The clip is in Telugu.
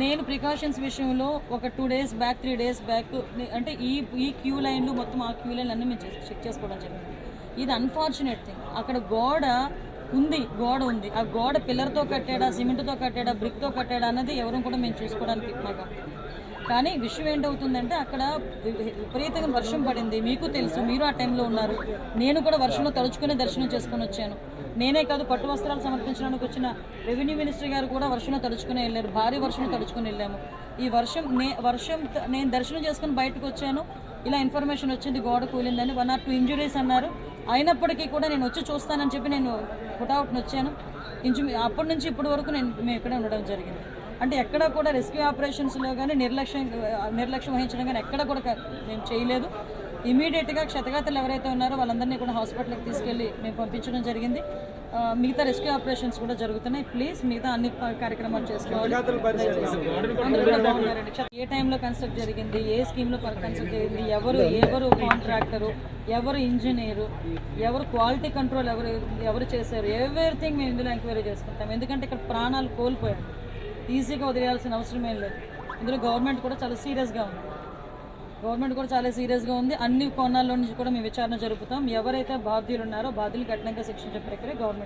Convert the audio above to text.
నేను ప్రికాషన్స్ విషయంలో ఒక 2 days బ్యాక్ 3 days బ్యాక్ అంటే ఈ క్యూ లైన్లు మొత్తం ఆ క్యూ లైన్లు అన్నీ మేము చెక్ చేసుకోవడం జరిగింది. ఇది అన్ఫార్చునేట్ థింగ్. అక్కడ గోడ ఉంది. ఆ గోడ పిల్లర్తో కట్టాడా, సిమెంట్తో కట్టాడా, బ్రిక్తో కట్టాడా అన్నది ఎవరు కూడా మేము చూసుకోవడానికి మాకు. కానీ విషయం ఏంటవుతుందంటే అక్కడ విపరీతంగా వర్షం పడింది. మీకు తెలుసు, మీరు ఆ టైంలో ఉన్నారు. నేను కూడా వర్షంలో తడుచుకుని దర్శనం చేసుకుని వచ్చాను. నేనే కాదు, పట్టు వస్త్రాలు సమర్పించడానికి వచ్చిన రెవెన్యూ మినిస్టర్ గారు కూడా వర్షంలో తడుచుకుని వెళ్ళారు. భారీ వర్షంలో తడుచుకుని వెళ్ళాము. ఈ వర్షం నేను దర్శనం చేసుకుని బయటకు వచ్చాను. ఇలా ఇన్ఫర్మేషన్ వచ్చింది గోడ కూలిందని. 1 or 2 ఇంజురీస్ అన్నారు. అయినప్పటికీ కూడా నేను వచ్చి చూస్తానని చెప్పి నేను పుట్అవుట్ని వచ్చాను. అప్పటి నుంచి ఇప్పటి వరకు మేము ఇక్కడే ఉండడం జరిగింది. అంటే ఎక్కడ కూడా రెస్క్యూ ఆపరేషన్స్లో కానీ నిర్లక్ష్యం వహించడం కానీ ఎక్కడ కూడా మేము చేయలేదు. ఇమీడియట్గా క్షతగాతులు ఎవరైతే ఉన్నారో వాళ్ళందరినీ కూడా హాస్పిటల్కి తీసుకెళ్ళి మేము పంపించడం జరిగింది. మిగతా రెస్క్యూ ఆపరేషన్స్ కూడా జరుగుతున్నాయి. ప్లీజ్ మిగతా అన్ని కార్యక్రమాలు చేసుకోవాలి. అందరూ కూడా బాగున్నారండి. ఏ టైంలో కన్స్ట్రక్ట్ జరిగింది, ఏ స్కీమ్లో కన్స్ట్రక్ట్ జరిగింది, ఎవరు కాంట్రాక్టరు, ఎవరు ఇంజనీరు, ఎవరు క్వాలిటీ కంట్రోల్ ఎవరు చేశారు, ఎవ్రీథింగ్ మేము ఇందులో ఎంక్వైరీ చేసుకుంటాం. ఎందుకంటే ఇక్కడ ప్రాణాలు కోల్పోయారు. ఈజీగా వదిలేయాల్సిన అవసరం ఏం లేదు. ఇందులో గవర్నమెంట్ కూడా చాలా సీరియస్గా ఉంది. అన్ని కోణాల్లో నుంచి కూడా మేము విచారణ జరుపుతాం. ఎవరైతే బాధ్యులు ఉన్నారో బాధ్యులు కఠినంగా శిక్షించే ప్రక్రియ గవర్నమెంట్